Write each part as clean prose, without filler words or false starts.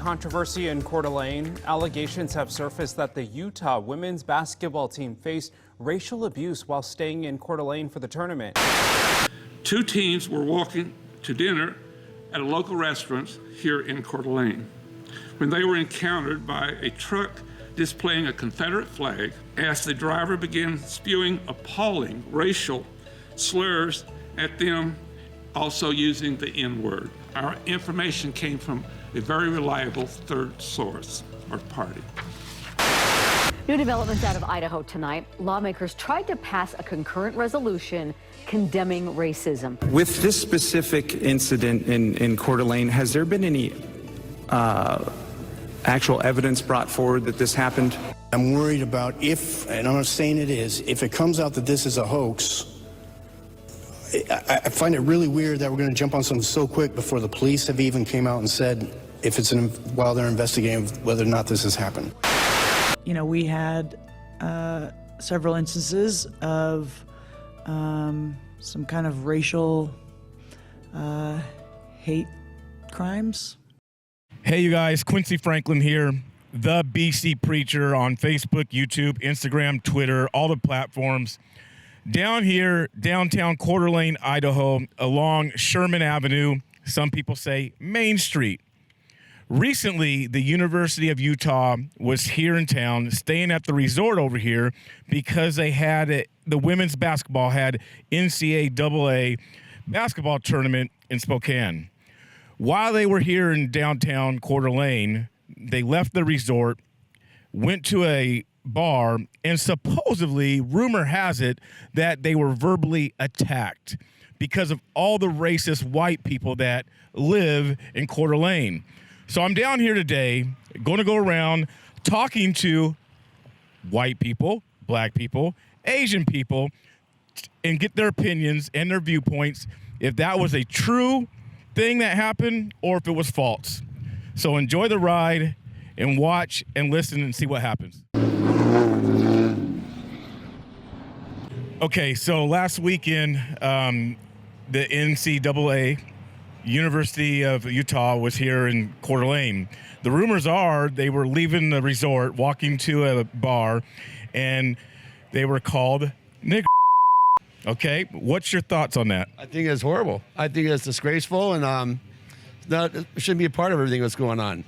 controversy in Coeur d'Alene. Allegations have surfaced that the Utah women's basketball team faced racial abuse while staying in Coeur d'Alene for the tournament. Two teams were walking to dinner at a local restaurant here in Coeur d'Alene when they were encountered by a truck displaying a Confederate flag as the driver began spewing appalling racial slurs at them, also using the N-word. Our information came from a very reliable third source or party. New developments out of Idaho tonight. Lawmakers tried to pass a concurrent resolution condemning racism. With this specific incident in Coeur d'Alene, has there been any actual evidence brought forward that this happened? I'm worried about if, and I'm not saying it is, if it comes out that this is a hoax, I find it really weird that we're going to jump on something so quick before the police have even came out and said if it's while they're investigating whether or not this has happened. You know, we had several instances of some kind of racial hate crimes. Hey, you guys, Quincy Franklin here, the BC Preacher on Facebook, YouTube, Instagram, Twitter, all the platforms. Down here, downtown Coeur d'Alene, Idaho, along Sherman Avenue, some people say Main Street. Recently, the University of Utah was here in town, staying at the resort over here because they had the women's basketball had NCAA basketball tournament in Spokane. While they were here in downtown Coeur d'Alene, they left the resort, went to a bar, and supposedly, rumor has it, that they were verbally attacked because of all the racist white people that live in Coeur d'Alene. So I'm down here today, going to go around talking to white people, black people, Asian people, and get their opinions and their viewpoints if that was a true thing that happened or if it was false. So enjoy the ride and watch and listen and see what happens. Okay, so last weekend, the NCAA University of Utah was here in Coeur d'Alene. The rumors are they were leaving the resort, walking to a bar, and they were called nigger. Okay, what's your thoughts on that? I think it's horrible. I think it's disgraceful, and it shouldn't be a part of everything that's going on.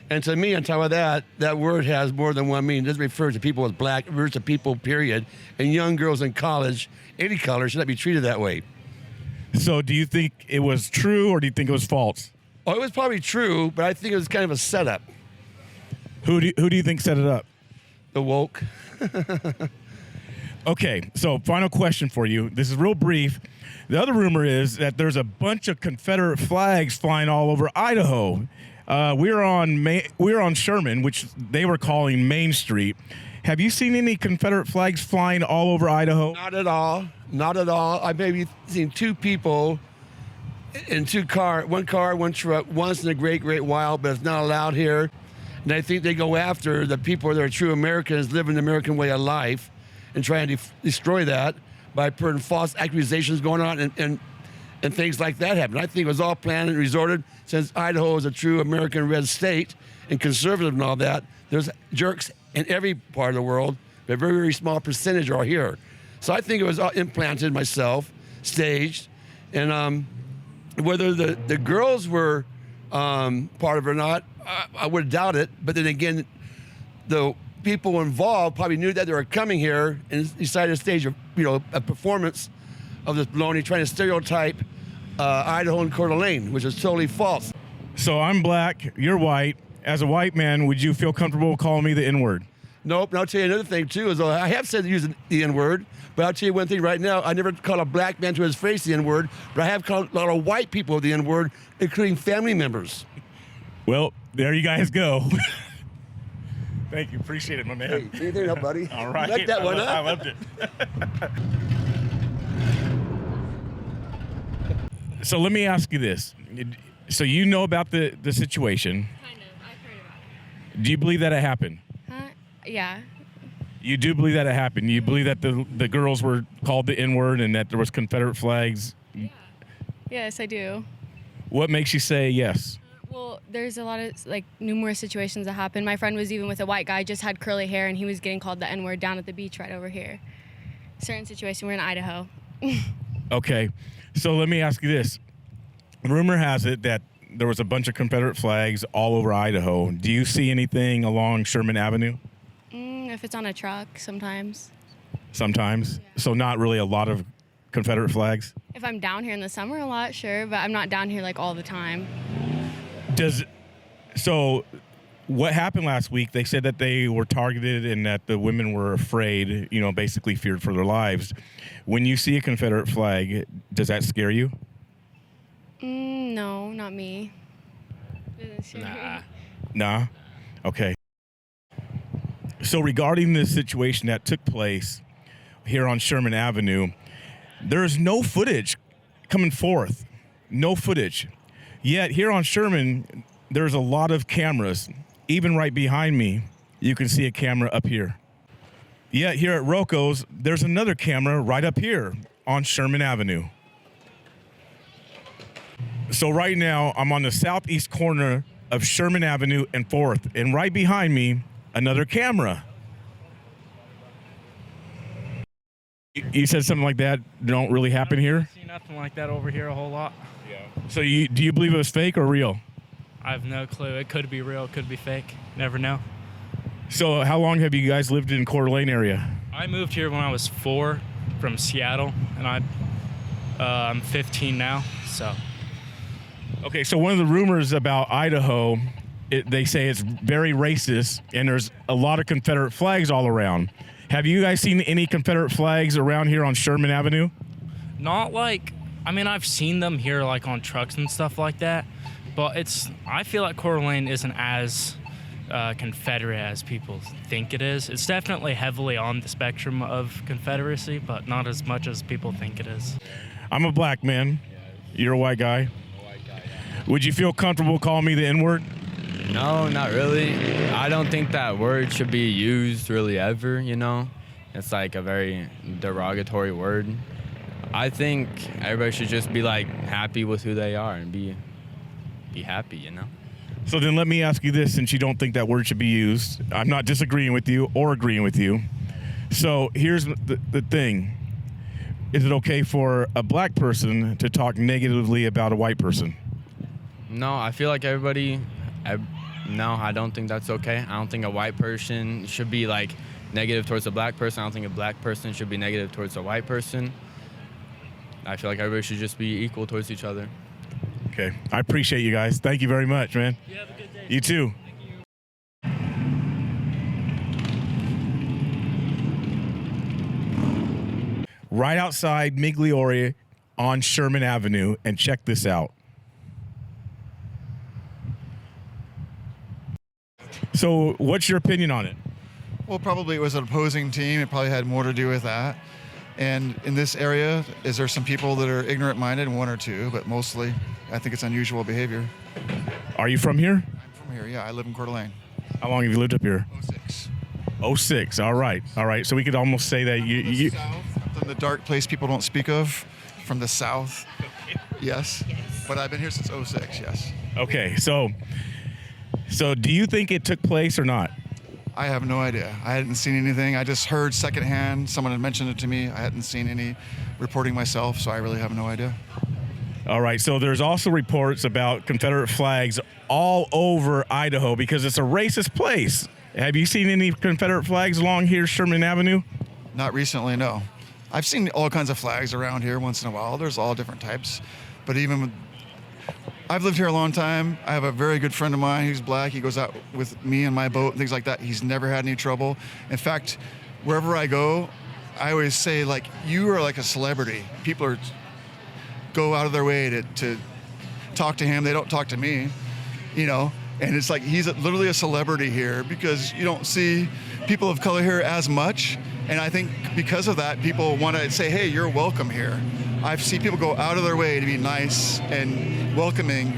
And to me, on top of that, that word has more than one meaning. It doesn't refer to people as black, it refers to people, period. And young girls in college, any color, should not be treated that way. So do you think it was true or do you think it was false? Oh, it was probably true, but I think it was kind of a setup. Who do you think set it up? The woke. Okay, so final question for you. This is real brief. The other rumor is that there's a bunch of Confederate flags flying all over Idaho. We're on Sherman, which they were calling Main Street. Have you seen any Confederate flags flying all over Idaho? Not at all. Not at all. I've maybe seen two people in one car, one truck, once in a great while, but it's not allowed here. And I think they go after the people that are true Americans, living the American way of life, and trying to destroy that by putting false accusations going on and things like that happen. I think it was all planned and resorted since Idaho is a true American red state and conservative and all that. There's jerks in every part of the world, but a very, very small percentage are here. So I think it was all implanted myself, staged, and whether the girls were part of it or not, I would doubt it. But then again, the people involved probably knew that they were coming here and decided to stage a performance of this baloney, trying to stereotype Idaho and Coeur d'Alene, which is totally false. So I'm black, you're white. As a white man, would you feel comfortable calling me the N-word? Nope, and I'll tell you another thing too, is I have said using the N-word, but I'll tell you one thing right now, I never call a black man to his face the N-word, but I have called a lot of white people the N-word, including family members. Well, there you guys go. Thank you, appreciate it, my man. Hey, anything up, buddy? All right. You like that one, huh? I loved it. So let me ask you this. So you know about the situation. Kind of. I've heard about it. Do you believe that it happened? Yeah. You do believe that it happened? You believe that the girls were called the N-word and that there was Confederate flags? Yeah. Yes, I do. What makes you say yes? Well, there's a lot of numerous situations that happen. My friend was even with a white guy, just had curly hair, and he was getting called the N-word down at the beach right over here. Certain situation, we're in Idaho. Okay, so let me ask you this. Rumor has it that there was a bunch of Confederate flags all over Idaho. Do you see anything along Sherman Avenue? If it's on a truck, sometimes. Sometimes? Yeah. So not really a lot of Confederate flags? If I'm down here in the summer a lot, sure, but I'm not down here all the time. So what happened last week, they said that they were targeted and that the women were afraid, basically feared for their lives. When you see a Confederate flag, does that scare you? No, not me. Doesn't scare me. Nah? Okay. So regarding this situation that took place here on Sherman Avenue, there is no footage coming forth. No footage. Yet here on Sherman, there's a lot of cameras. Even right behind me, you can see a camera up here. Yet here at Rocco's, there's another camera right up here on Sherman Avenue. So right now, I'm on the southeast corner of Sherman Avenue and 4th, and right behind me, another camera. You said something like that don't really happen here? I see nothing like that over here a whole lot. Yeah. So do you believe it was fake or real? I have no clue. It could be real, it could be fake. Never know. So how long have you guys lived in Coeur D'alene area? I moved here when I was 4 from Seattle, and I'm 15 now, so. Okay, so one of the rumors about Idaho, they say it's very racist, and there's a lot of Confederate flags all around. Have you guys seen any Confederate flags around here on Sherman Avenue? Not I've seen them here on trucks and stuff like that, but I feel like Coeur D'alene isn't as Confederate as people think it is. It's definitely heavily on the spectrum of Confederacy, but not as much as people think it is. I'm a black man. You're a white guy. Would you feel comfortable calling me the N-word? No, not really. I don't think that word should be used really ever, It's a very derogatory word. I think everybody should just be happy with who they are and be happy, So then let me ask you this, since you don't think that word should be used. I'm not disagreeing with you or agreeing with you. So here's the thing. Is it okay for a black person to talk negatively about a white person? No, I feel like everybody... No, I don't think that's okay. I don't think a white person should be negative towards a black person. I don't think a black person should be negative towards a white person. I feel like everybody should just be equal towards each other. Okay. I appreciate you guys. Thank you very much, man. You have a good day. You too. Right outside Migliore on Sherman Avenue, and check this out. So what's your opinion on it? Well, probably it was an opposing team. It probably had more to do with that. And in this area, is there some people that are ignorant-minded, one or two, but mostly I think it's unusual behavior. Are you from here? I'm from here, yeah. I live in Coeur D'Alene. How long have you lived up here? 06. 06, all right. So we could almost say that you From the dark place people don't speak of, from the south, yes. But I've been here since 06, yes. Okay, so do you think it took place or not? I have no idea. I hadn't seen anything. I just heard secondhand. Someone had mentioned it to me. I hadn't seen any reporting myself, so I really have no idea. All right, so there's also reports about Confederate flags all over Idaho because it's a racist place. Have you seen any Confederate flags along here, Sherman Avenue? Not recently, no. I've seen all kinds of flags around here once in a while. There's all different types. But I've lived here a long time. I have a very good friend of mine who's black. He goes out with me and my boat and things like that. He's never had any trouble. In fact, wherever I go, I always say, you are like a celebrity. People go out of their way to talk to him. They don't talk to me, And it's he's literally a celebrity here because you don't see people of color here as much. And I think because of that, people want to say, hey, you're welcome here. I've seen people go out of their way to be nice and welcoming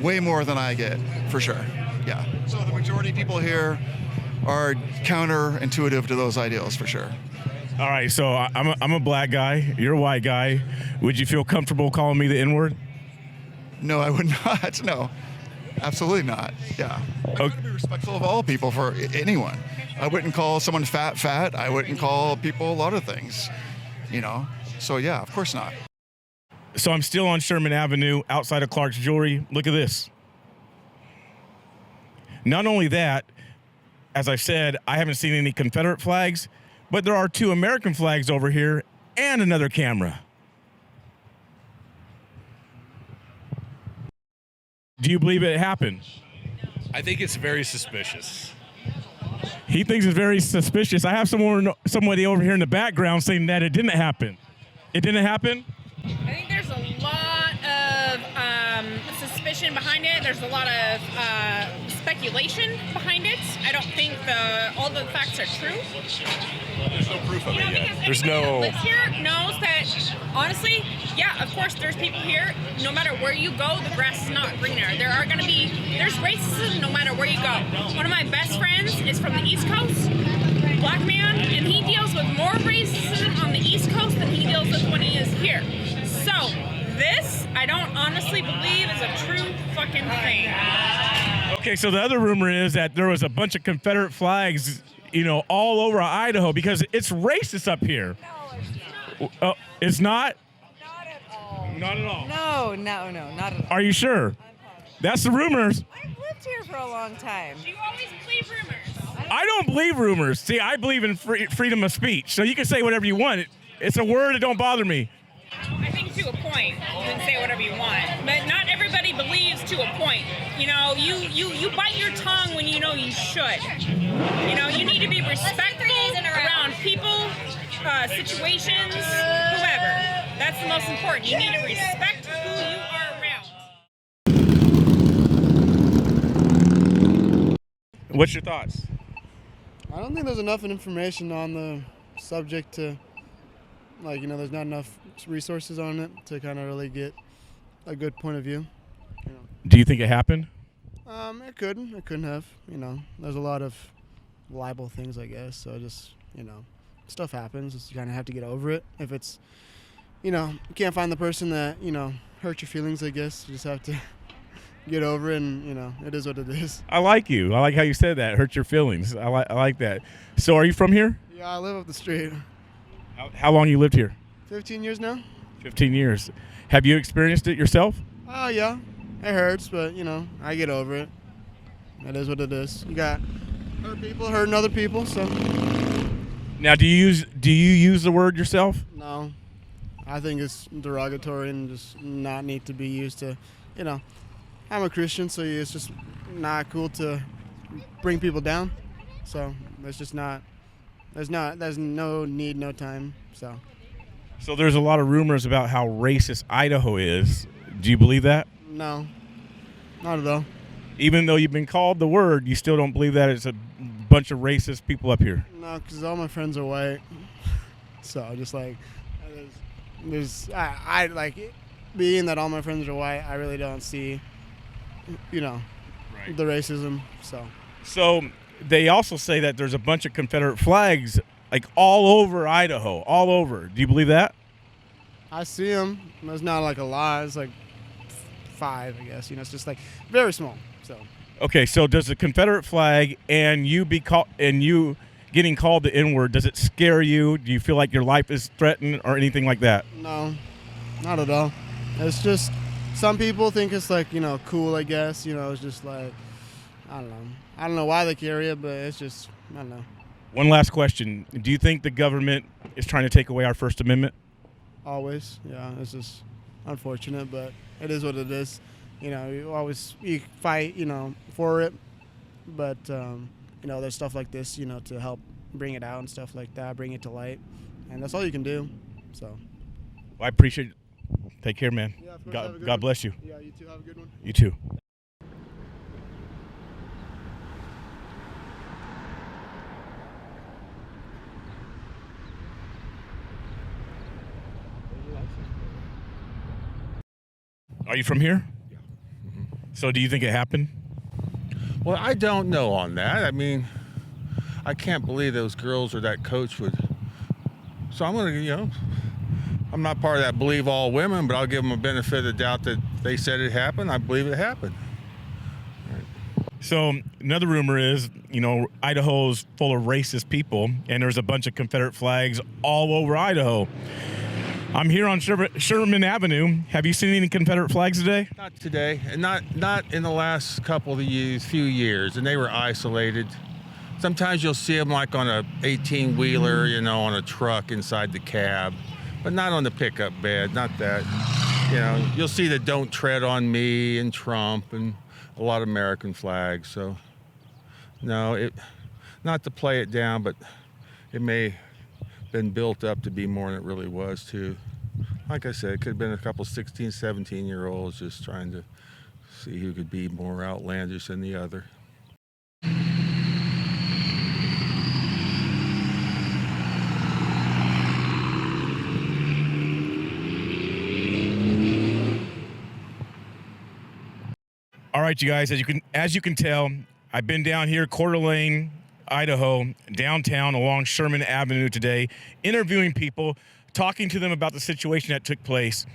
way more than I get, for sure. Yeah. So the majority of people here are counterintuitive to those ideals, for sure. All right, so I'm a black guy. You're a white guy. Would you feel comfortable calling me the N-word? No, I would not. No. Absolutely not. Yeah. I try to be respectful of all people, for anyone. I wouldn't call someone fat. I wouldn't call people a lot of things, So yeah, of course not. So I'm still on Sherman Avenue outside of Clark's Jewelry. Look at this. Not only that, as I said, I haven't seen any Confederate flags, but there are 2 American flags over here and another camera. Do you believe it happened? I think it's very suspicious. He thinks it's very suspicious. I have somebody over here in the background saying that it didn't happen. It didn't happen? I think there's a lot of suspicion behind it. There's a lot of speculation behind it. I don't think all the facts are true. There's no proof of it yet. There's no. Lives here knows that, honestly, yeah, of course, there's people here. No matter where you go, the grass is not greener. There's racism no matter where you go. One of my best friends is from the East Coast, black man, and he deals with more racism on the East Coast than he deals with when he is here. So this, I don't honestly believe is a true fucking thing. Okay, so the other rumor is that there was a bunch of Confederate flags, all over Idaho because it's racist up here. No, it's not. Oh, it's not? Not at all. Not at all. No, not at all. Are you sure? That's the rumors. I've lived here for a long time. Do you always believe rumors? I don't believe rumors. See, I believe in freedom of speech. So you can say whatever you want. It's a word that don't bother me. I think to a point, you can say whatever you want, but not everybody believes to a point. You bite your tongue when you know you should. You need to be respectful around people, situations, whoever. That's the most important. You need to respect who you are around. What's your thoughts? I don't think there's enough information on the subject to, there's not enough resources on it to kind of really get a good point of view. Do you think it happened? It couldn't have. There's a lot of libel things, I guess. So just, stuff happens. Just, you kind of have to get over it. If it's, you can't find the person that, hurt your feelings, I guess. You just have to get over it, and, it is what it is. I like you. I like how you said that. Hurt your feelings. I like that. So are you from here? Yeah, I live up the street. How long you lived here? 15 years now. 15 years. Have you experienced it yourself? Oh, yeah. It hurts, but, I get over it. It is what it is. You got hurt people hurting other people, so. Now, do you use the word yourself? No. I think it's derogatory and just not need to be used to, I'm a Christian, so it's just not cool to bring people down. So it's just not, there's no need, no time, so. So there's a lot of rumors about how racist Idaho is. Do you believe that? No, not at all. Even though you've been called the word, you still don't believe that it's a bunch of racist people up here? No, because all my friends are white. So just I like it. Being that all my friends are white, I really don't see, the racism. So they also say that there's a bunch of Confederate flags like all over Idaho, all over. Do you believe that? I see them. There's not like a lot. It's like 5, I guess. It's just like very small. So. Okay, so does the Confederate flag and you getting called the N-word, does it scare you? Do you feel like your life is threatened or anything like that? No, not at all. It's just some people think it's like, cool, I guess. It's just like, I don't know. I don't know why they carry it, but it's just, I don't know. One last question. Do you think the government is trying to take away our First Amendment? Always, yeah. It's just unfortunate, but it is what it is. You fight, for it, but, there's stuff like this, to help bring it out and stuff like that, bring it to light, and that's all you can do, so. Well, I appreciate it. Take care, man. Yeah, God bless you. Yeah, you too. Have a good one. You too. Are you from here? Yeah. Mm-hmm. So do you think it happened? Well, I don't know on that. I mean, I can't believe those girls or that coach would. So I'm going to, I'm not part of that believe all women, but I'll give them a benefit of the doubt that they said it happened. I believe it happened. So another rumor is, Idaho's full of racist people, and there's a bunch of Confederate flags all over Idaho. I'm here on Sherman Avenue. Have you seen any Confederate flags today? Not today, and not in the last couple of few years, and they were isolated. Sometimes you'll see them like on a 18-wheeler, on a truck inside the cab, but not on the pickup bed, not that. You'll see the "Don't Tread on Me" and Trump and a lot of American flags. So, no, not to play it down, but it may have been built up to be more than it really was, too. Like I said, it could have been a couple 16, 17-year-olds just trying to see who could be more outlandish than the other. All right, you guys, as you can tell, I've been down here, Coeur d'Alene, Idaho, downtown along Sherman Avenue today, interviewing people, talking to them about the situation that took place.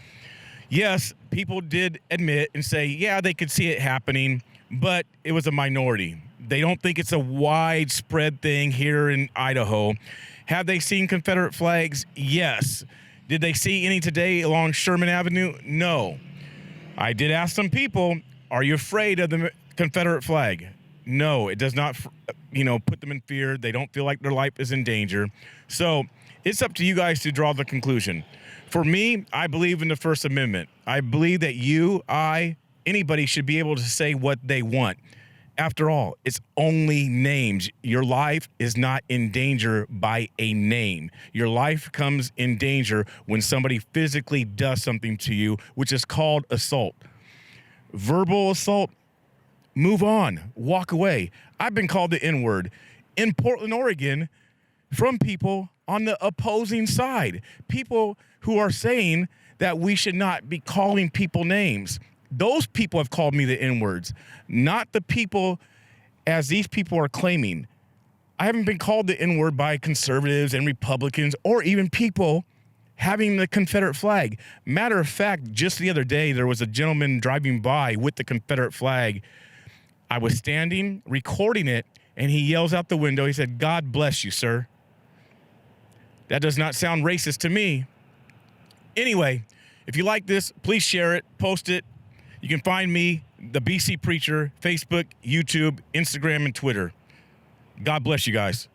Yes, people did admit and say, yeah, they could see it happening, but it was a minority. They don't think it's a widespread thing here in Idaho. Have they seen Confederate flags? Yes. Did they see any today along Sherman Avenue? No. I did ask some people, are you afraid of the Confederate flag? No, it does not, put them in fear. They don't feel like their life is in danger. So it's up to you guys to draw the conclusion. For me, I believe in the First Amendment. I believe that anybody should be able to say what they want. After all, it's only names. Your life is not in danger by a name. Your life comes in danger when somebody physically does something to you, which is called assault. Verbal assault, move on, walk away. I've been called the N-word in Portland, Oregon, from people on the opposing side, people who are saying that we should not be calling people names. Those people have called me the N-words, not the people as these people are claiming. I haven't been called the N-word by conservatives and Republicans or even people having the Confederate flag. Matter of fact, just the other day, there was a gentleman driving by with the Confederate flag. I was standing, recording it, and he yells out the window. He said, "God bless you, sir." That does not sound racist to me. Anyway, if you like this, please share it, post it. You can find me, the BC Preacher, Facebook, YouTube, Instagram, and Twitter. God bless you guys.